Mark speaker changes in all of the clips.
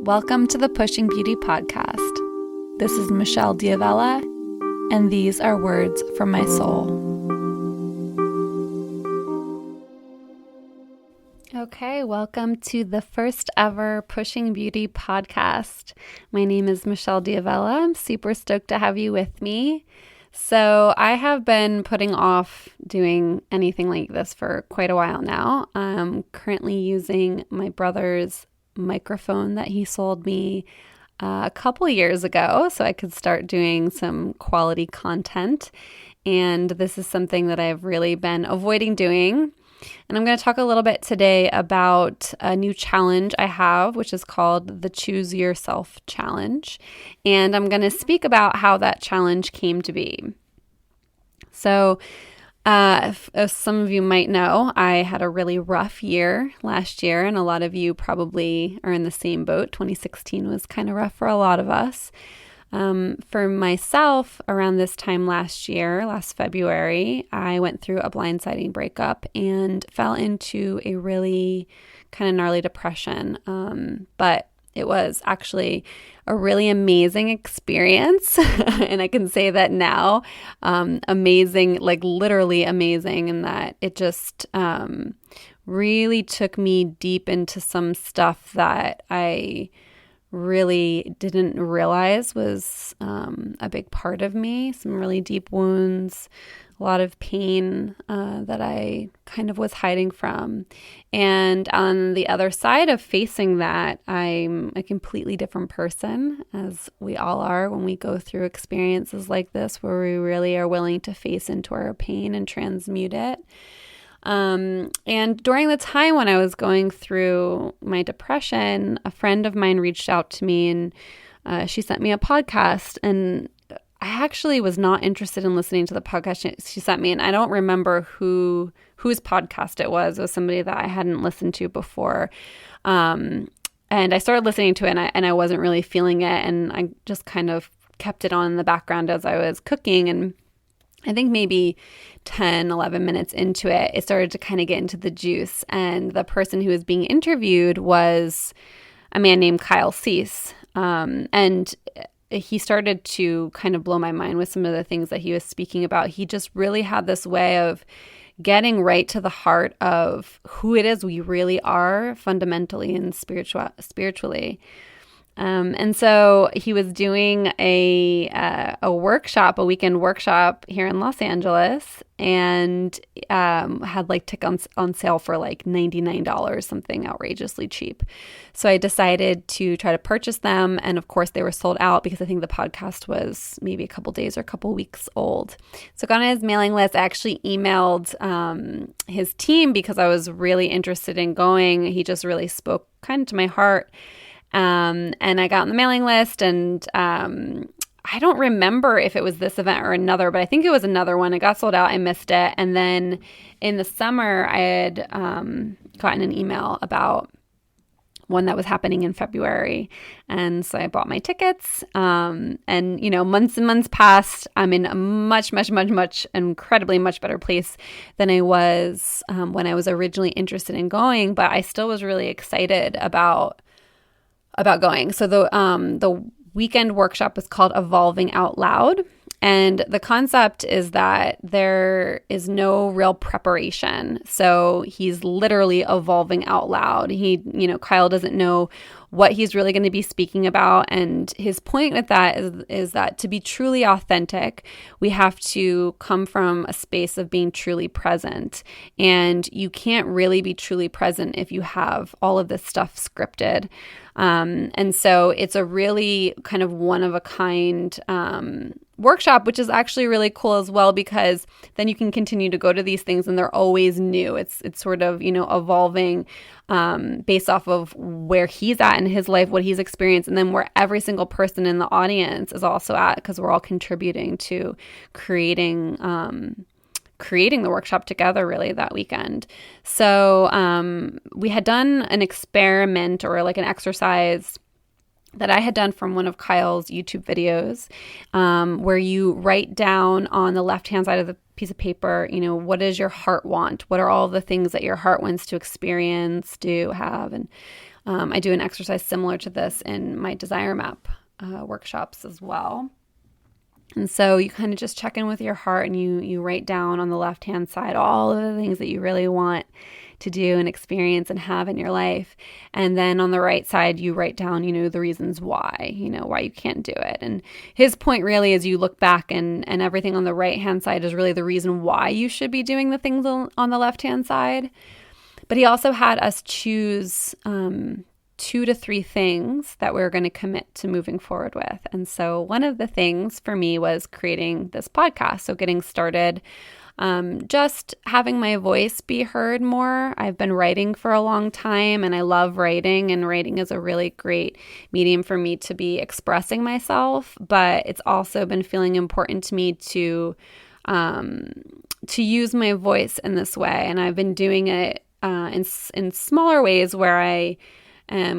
Speaker 1: Welcome to the Pushing Beauty Podcast. This is Michelle Diavella, and these are words from my soul. Okay, welcome to the first ever Pushing Beauty Podcast. My name is Michelle Diavella. I'm super stoked to have you with me. So I have been putting off doing anything like this for quite a while now. I'm currently using my brother's microphone that he sold me a couple years ago so I could start doing some quality content. And this is something that I've really been avoiding doing. And I'm going to talk a little bit today about a new challenge I have, which is called the Choose Yourself Challenge. And I'm going to speak about how that challenge came to be. So, as some of you might know, I had a really rough year last year, and a lot of you probably are in the same boat. 2016 was kind of rough for a lot of us. For myself, around this time last February, I went through a blindsiding breakup and fell into a really kind of gnarly depression. But it was actually a really amazing experience. And I can say that now, amazing, like literally amazing, and that it just really took me deep into some stuff that I really didn't realize was a big part of me. Some really deep wounds, a lot of pain that I kind of was hiding from. And on the other side of facing that, I'm a completely different person, as we all are when we go through experiences like this, where we really are willing to face into our pain and transmute it. And during the time when I was going through my depression, a friend of mine reached out to me and she sent me a podcast, and I actually was not interested in listening to the podcast she sent me, and I don't remember whose podcast it was. It was somebody that I hadn't listened to before. And I started listening to it, and I wasn't really feeling it, and I just kind of kept it on in the background as I was cooking. And I think maybe 10, 11 minutes into it, it started to kind of get into the juice. And the person who was being interviewed was a man named Kyle Cease. And he started to kind of blow my mind with some of the things that he was speaking about. He just really had this way of getting right to the heart of who it is we really are fundamentally and spiritually. And so he was doing a workshop, a weekend workshop here in Los Angeles, and had like tickets on sale for like $99, something outrageously cheap. So I decided to try to purchase them, and of course they were sold out because I think the podcast was maybe a couple days or a couple weeks old. So I got on his mailing list. I actually emailed his team because I was really interested in going. He just really spoke kind of to my heart. And I got on the mailing list, and I don't remember if it was this event or another, but I think it was another one. It got sold out. I missed it. And then in the summer, I had gotten an email about one that was happening in February. And so I bought my tickets. And, you know, months and months passed. I'm in a much, incredibly much better place than I was when I was originally interested in going. But I still was really excited about going. So the weekend workshop is called Evolving Out Loud. And the concept is that there is no real preparation. So he's literally evolving out loud. Kyle doesn't know what he's really going to be speaking about. And his point with that is that to be truly authentic, we have to come from a space of being truly present. And you can't really be truly present if you have all of this stuff scripted. And so it's a really kind of one-of-a-kind workshop, which is actually really cool as well, because then you can continue to go to these things and they're always new. It's sort of, evolving based off of where he's at in his life, what he's experienced, and then where every single person in the audience is also at, because we're all contributing to creating the workshop together really that weekend. So we had done an experiment or like an exercise that I had done from one of Kyle's YouTube videos, where you write down on the left-hand side of the piece of paper, what does your heart want? What are all the things that your heart wants to experience, do, have? And I do an exercise similar to this in my Desire Map workshops as well. And so you kind of just check in with your heart and you write down on the left-hand side all of the things that you really want to do and experience and have in your life. And then on the right side, you write down, the reasons why, why you can't do it. And his point really is you look back and everything on the right-hand side is really the reason why you should be doing the things on the left-hand side. But he also had us choose 2 to 3 things that we're going to commit to moving forward with. And so one of the things for me was creating this podcast. So getting started, just having my voice be heard more. I've been writing for a long time and I love writing, and writing is a really great medium for me to be expressing myself, but it's also been feeling important to me to use my voice in this way. And I've been doing it in smaller ways where I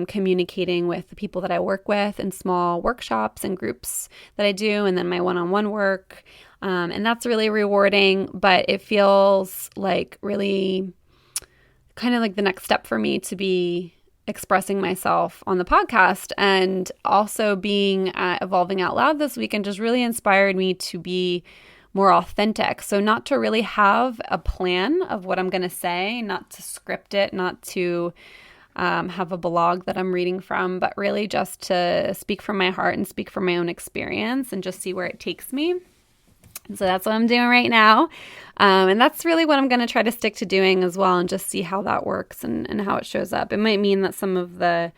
Speaker 1: communicating with the people that I work with in small workshops and groups that I do, and then my one-on-one work. And that's really rewarding, but it feels like really kind of like the next step for me to be expressing myself on the podcast. And also being at Evolving Out Loud this weekend just really inspired me to be more authentic. So not to really have a plan of what I'm going to say, not to script it, not to have a blog that I'm reading from, but really just to speak from my heart and speak from my own experience and just see where it takes me. And so that's what I'm doing right now. And that's really what I'm going to try to stick to doing as well, and just see how that works and how it shows up. It might mean that some of the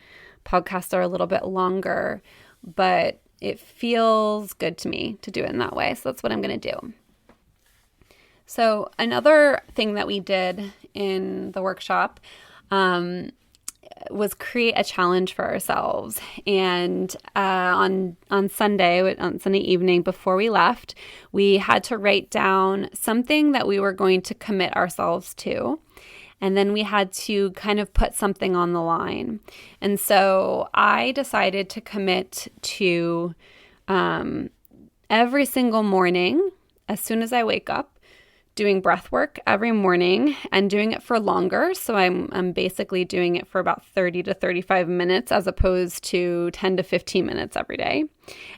Speaker 1: podcasts are a little bit longer, but it feels good to me to do it in that way. So that's what I'm going to do. So another thing that we did in the workshop was create a challenge for ourselves. And on Sunday evening before we left, we had to write down something that we were going to commit ourselves to. And then we had to kind of put something on the line. And so I decided to commit to every single morning, as soon as I wake up, doing breath work every morning and doing it for longer. So I'm basically doing it for about 30 to 35 minutes as opposed to 10 to 15 minutes every day.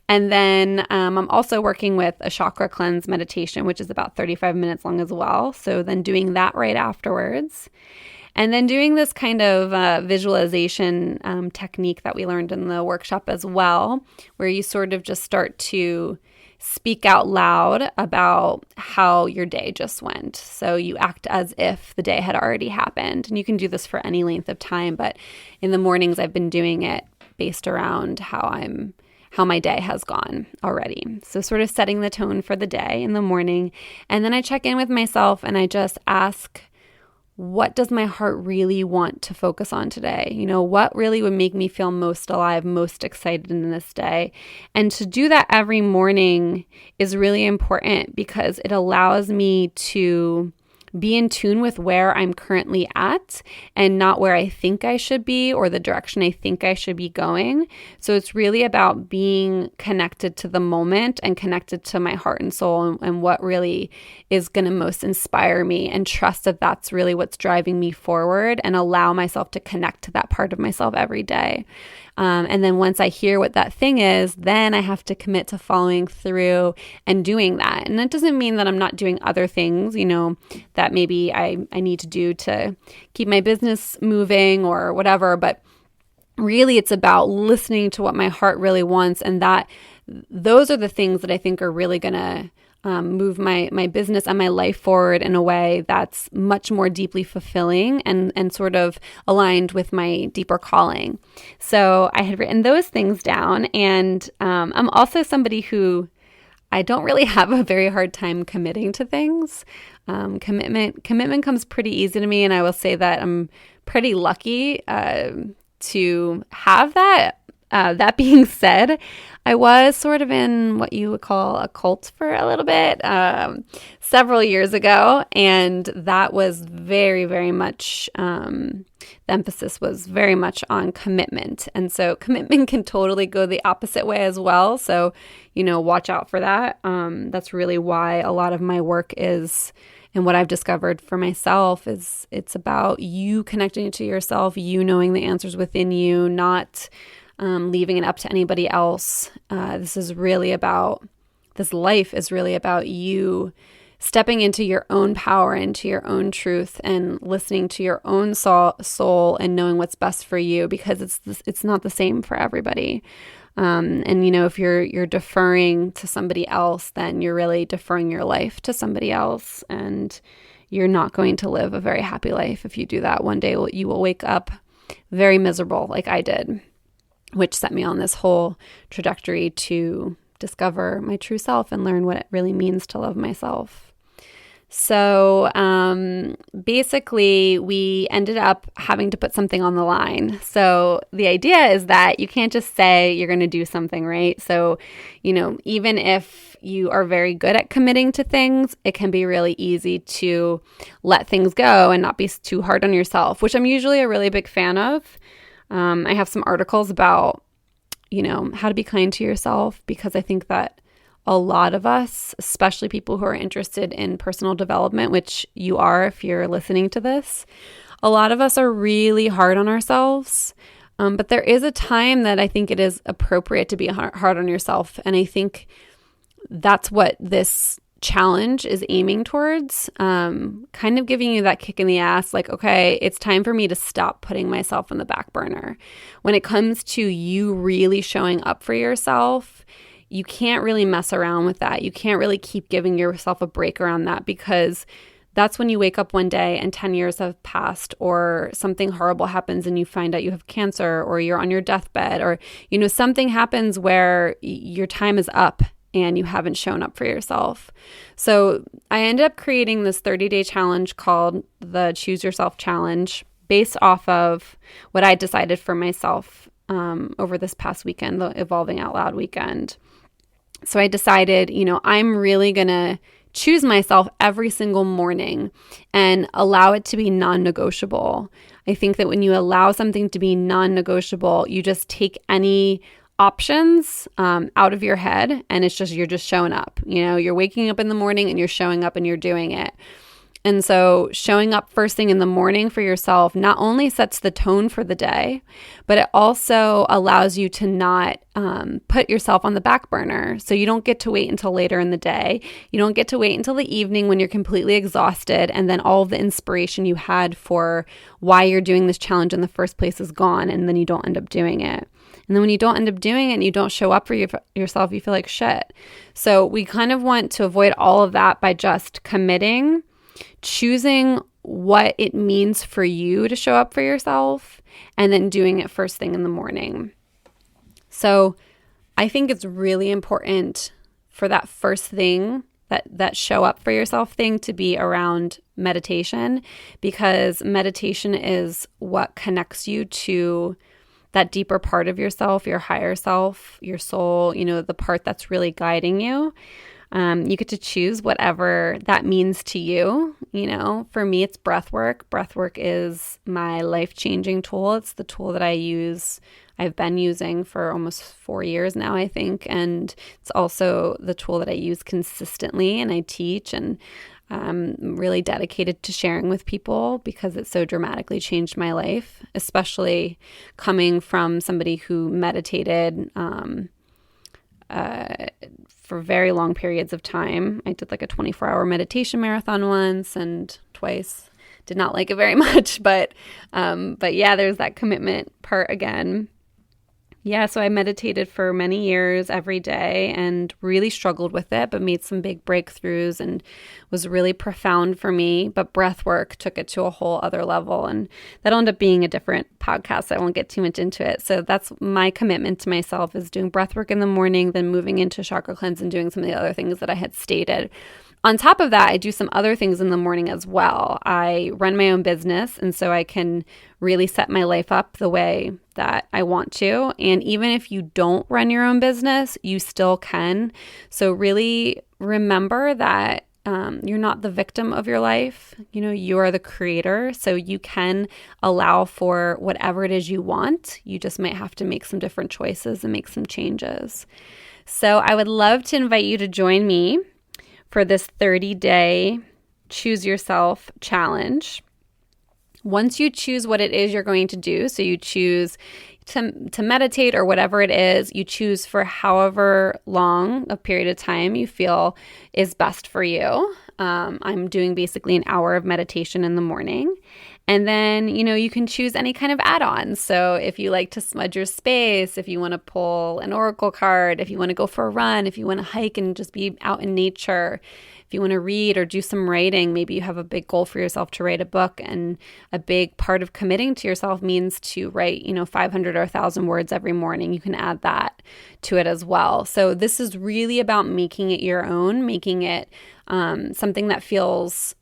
Speaker 1: And then I'm also working with a chakra cleanse meditation, which is about 35 minutes long as well. So then doing that right afterwards. And then doing this kind of visualization technique that we learned in the workshop as well, where you sort of just start to speak out loud about how your day just went. So you act as if the day had already happened. And you can do this for any length of time, but in the mornings I've been doing it based around how my day has gone already. So sort of setting the tone for the day in the morning. And then I check in with myself and I just ask, what does my heart really want to focus on today? What really would make me feel most alive, most excited in this day? And to do that every morning is really important because it allows me to be in tune with where I'm currently at and not where I think I should be or the direction I think I should be going. So it's really about being connected to the moment and connected to my heart and soul and what really is going to most inspire me, and trust that that's really what's driving me forward, and allow myself to connect to that part of myself every day. And then once I hear what that thing is, then I have to commit to following through and doing that. And that doesn't mean that I'm not doing other things, that maybe I need to do to keep my business moving or whatever. But really, it's about listening to what my heart really wants. And those are the things that I think are really going to move my business and my life forward in a way that's much more deeply fulfilling and sort of aligned with my deeper calling. So I had written those things down, and I'm also somebody who I don't really have a very hard time committing to things. Commitment comes pretty easy to me, and I will say that I'm pretty lucky to have that. That being said, I was sort of in what you would call a cult for a little bit several years ago, and that was very, very much, the emphasis was very much on commitment. And so commitment can totally go the opposite way as well. So, watch out for that. That's really why a lot of my work is And what I've discovered for myself is it's about you connecting to yourself, you knowing the answers within you, not leaving it up to anybody else. This life is really about you stepping into your own power, into your own truth, and listening to your own soul and knowing what's best for you, because it's not the same for everybody. And if you're deferring to somebody else, then you're really deferring your life to somebody else, and you're not going to live a very happy life if you do that. One day you will wake up very miserable, like I did, which set me on this whole trajectory to discover my true self and learn what it really means to love myself. So basically, we ended up having to put something on the line. So the idea is that you can't just say you're going to do something, right? So, even if you are very good at committing to things, it can be really easy to let things go and not be too hard on yourself, which I'm usually a really big fan of. I have some articles about, how to be kind to yourself, because I think that a lot of us, especially people who are interested in personal development, which you are if you're listening to this, a lot of us are really hard on ourselves. But there is a time that I think it is appropriate to be hard on yourself. And I think that's what this challenge is aiming towards, kind of giving you that kick in the ass, like, okay, it's time for me to stop putting myself on the back burner. When it comes to you really showing up for yourself, you can't really mess around with that. You can't really keep giving yourself a break around that, because that's when you wake up one day and 10 years have passed, or something horrible happens and you find out you have cancer, or you're on your deathbed, or, something happens where your time is up and you haven't shown up for yourself. So I ended up creating this 30-day challenge called the Choose Yourself Challenge, based off of what I decided for myself over this past weekend, the Evolving Out Loud weekend. So I decided, I'm really going to choose myself every single morning and allow it to be non-negotiable. I think that when you allow something to be non-negotiable, you just take any options out of your head, and you're just showing up. You're waking up in the morning and you're showing up and you're doing it. And so showing up first thing in the morning for yourself not only sets the tone for the day, but it also allows you to not put yourself on the back burner. So you don't get to wait until later in the day. You don't get to wait until the evening when you're completely exhausted, and then all of the inspiration you had for why you're doing this challenge in the first place is gone, and then you don't end up doing it. And then when you don't end up doing it and you don't show up for yourself, you feel like shit. So we kind of want to avoid all of that by just committing, choosing what it means for you to show up for yourself, and then doing it first thing in the morning. So I think it's really important for that first thing, that show up for yourself thing, to be around meditation, because meditation is what connects you to that deeper part of yourself, your higher self, your soul, the part that's really guiding you. You get to choose whatever that means to you. For me, it's breath work. Breath work is my life-changing tool. It's the tool that I've been using for almost 4 years now, I think. And it's also the tool that I use consistently, and I teach, and I'm really dedicated to sharing with people because it so dramatically changed my life, especially coming from somebody who meditated for very long periods of time. I did like a 24-hour meditation marathon once and twice. Did not like it very much, but yeah, there's that commitment part again. Yeah, so I meditated for many years every day and really struggled with it, but made some big breakthroughs and was really profound for me. But breath work took it to a whole other level, and that'll end up being a different podcast. I won't get too much into it. So that's my commitment to myself, is doing breath work in the morning, then moving into chakra cleanse and doing some of the other things that I had stated. On top of that, I do some other things in the morning as well. I run my own business, and so I can really set my life up the way that I want to. And even if you don't run your own business, you still can. So really remember that you're not the victim of your life. You are the creator. So you can allow for whatever it is you want. You just might have to make some different choices and make some changes. So I would love to invite you to join me for this 30-day choose yourself challenge. Once you choose what it is you're going to do, so you choose to meditate or whatever it is, you choose for however long a period of time you feel is best for you. I'm doing basically an hour of meditation in the morning. And then, you can choose any kind of add-ons. So if you like to smudge your space, if you want to pull an oracle card, if you want to go for a run, if you want to hike and just be out in nature, if you want to read or do some writing, maybe you have a big goal for yourself to write a book, and a big part of committing to yourself means to write, 500 or 1,000 words every morning. You can add that to it as well. So this is really about making it your own, making it something that feels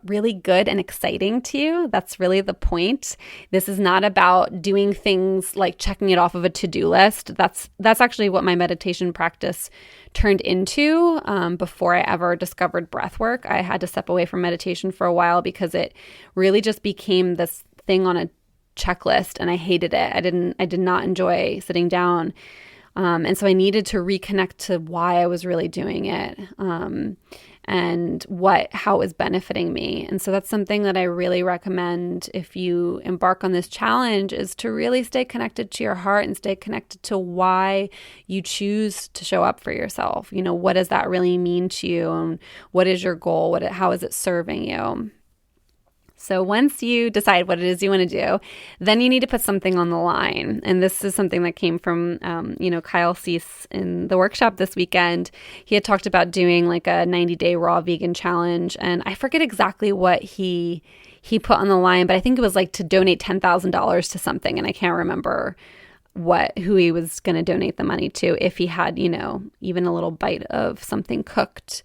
Speaker 1: really good and exciting to you. That's really the point. This is not about doing things like checking it off of a to-do list. That's actually what my meditation practice turned into. Before I ever discovered breath work, I had to step away from meditation for a while because it really just became this thing on a checklist, and I hated it. I did not enjoy sitting down. And so I needed to reconnect to why I was really doing it. And how it was benefiting me. And so that's something that I really recommend if you embark on this challenge, is to really stay connected to your heart and stay connected to why you choose to show up for yourself. What does that really mean to you? And what is your goal? How is it serving you? So once you decide what it is you want to do, then you need to put something on the line. And this is something that came from, Kyle Cease in the workshop this weekend. He had talked about doing like a 90-day raw vegan challenge. And I forget exactly what he put on the line, but I think it was like to donate $10,000 to something. And I can't remember who he was going to donate the money to, if he had, even a little bite of something cooked.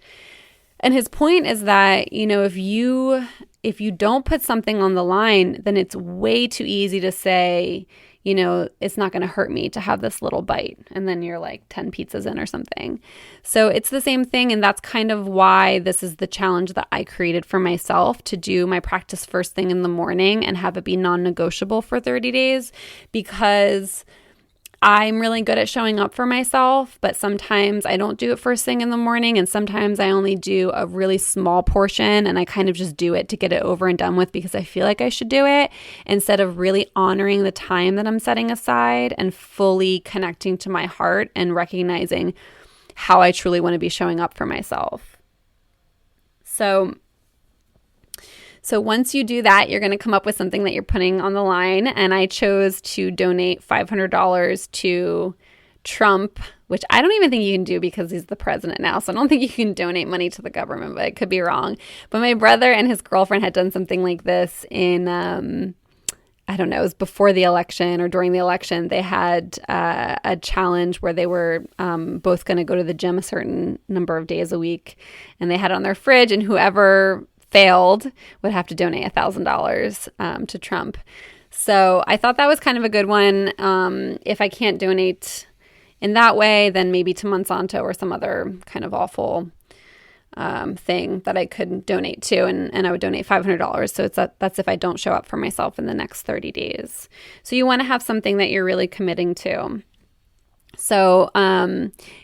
Speaker 1: And his point is that, if you don't put something on the line, then it's way too easy to say, it's not going to hurt me to have this little bite. And then you're like 10 pizzas in or something. So it's the same thing. And that's kind of why this is the challenge that I created for myself, to do my practice first thing in the morning and have it be non-negotiable for 30 days, because I'm really good at showing up for myself, but sometimes I don't do it first thing in the morning, and sometimes I only do a really small portion, and I kind of just do it to get it over and done with because I feel like I should do it, instead of really honoring the time that I'm setting aside and fully connecting to my heart and recognizing how I truly want to be showing up for myself. So once you do that, you're going to come up with something that you're putting on the line. And I chose to donate $500 to Trump, which I don't even think you can do because he's the president now. So I don't think you can donate money to the government, but it could be wrong. But my brother and his girlfriend had done something like this in, I don't know, it was before the election or during the election. They had a challenge where they were both going to go to the gym a certain number of days a week. And they had it on their fridge, and whoever failed would have to donate $1,000 to Trump. So I thought that was kind of a good one. If I can't donate in that way, then maybe to Monsanto or some other kind of awful thing that I could donate to, and I would donate $500. So that's if I don't show up for myself in the next 30 days. So you want to have something that you're really committing to. So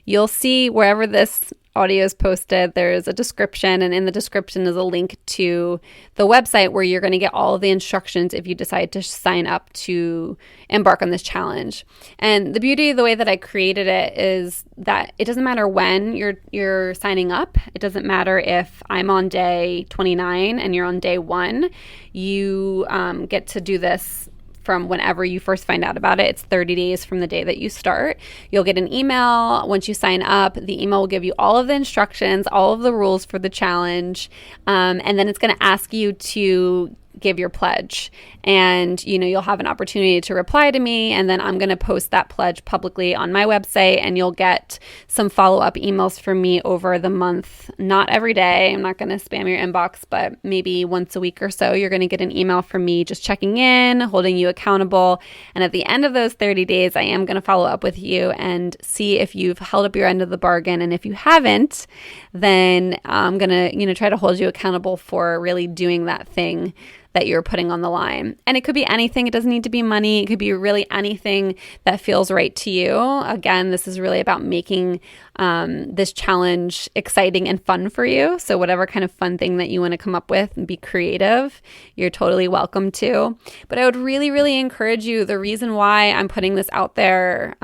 Speaker 1: you'll see wherever this audio is posted, there's a description, and in the description is a link to the website where you're going to get all of the instructions if you decide to sign up to embark on this challenge. And the beauty of the way that I created it is that it doesn't matter when you're signing up. It doesn't matter if I'm on day 29 and you're on day 1. You get to do this from whenever you first find out about it. It's 30 days from the day that you start. You'll get an email once you sign up. The email will give you all of the instructions, all of the rules for the challenge, and then it's going to ask you to give your pledge. And, you'll have an opportunity to reply to me, and then I'm going to post that pledge publicly on my website, and you'll get some follow-up emails from me over the month. Not every day. I'm not going to spam your inbox, but maybe once a week or so, you're going to get an email from me just checking in, holding you accountable. And at the end of those 30 days, I am going to follow up with you and see if you've held up your end of the bargain. And if you haven't, then I'm going to, try to hold you accountable for really doing that thing that you're putting on the line. And it could be anything. It doesn't need to be money. It could be really anything that feels right to you. Again, this is really about making this challenge exciting and fun for you. So whatever kind of fun thing that you want to come up with and be creative, you're totally welcome to. But I would really, really encourage you. The reason why I'm putting this out there,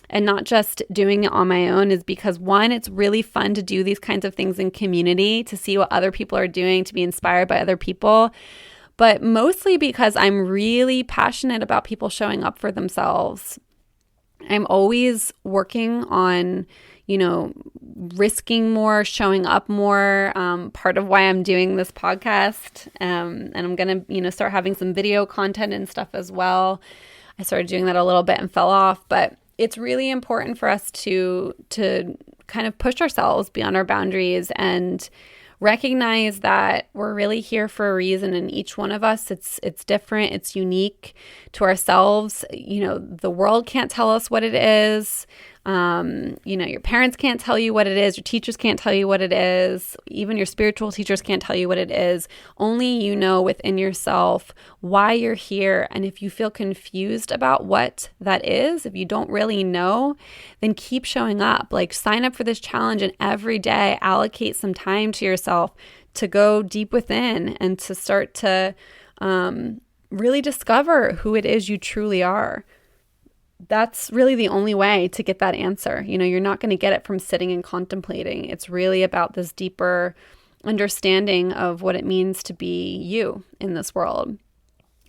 Speaker 1: and not just doing it on my own, is because one, it's really fun to do these kinds of things in community, to see what other people are doing, to be inspired by other people, but mostly because I'm really passionate about people showing up for themselves. I'm always working on, risking more, showing up more. Part of why I'm doing this podcast, and I'm going to, start having some video content and stuff as well. I started doing that a little bit and fell off, but it's really important for us to kind of push ourselves beyond our boundaries and recognize that we're really here for a reason. And each one of us, it's different, it's unique to ourselves. The world can't tell us what it is. Your parents can't tell you what it is. Your teachers can't tell you what it is. Even your spiritual teachers can't tell you what it is. Only you know within yourself why you're here. And if you feel confused about what that is, if you don't really know, then keep showing up. Like, sign up for this challenge and every day allocate some time to yourself to go deep within and to start to really discover who it is you truly are. That's really the only way to get that answer. You're not going to get it from sitting and contemplating. It's really about this deeper understanding of what it means to be you in this world.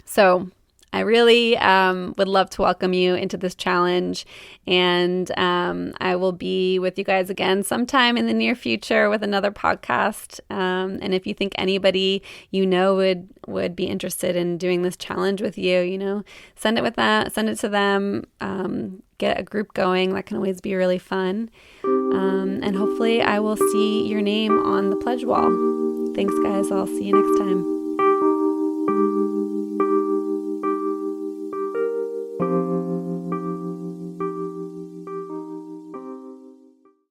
Speaker 1: So I really would love to welcome you into this challenge, and I will be with you guys again sometime in the near future with another podcast. And if you think anybody would be interested in doing this challenge with you, send it to them. Get a group going. That can always be really fun. And hopefully I will see your name on the pledge wall. Thanks, guys. I'll see you next time.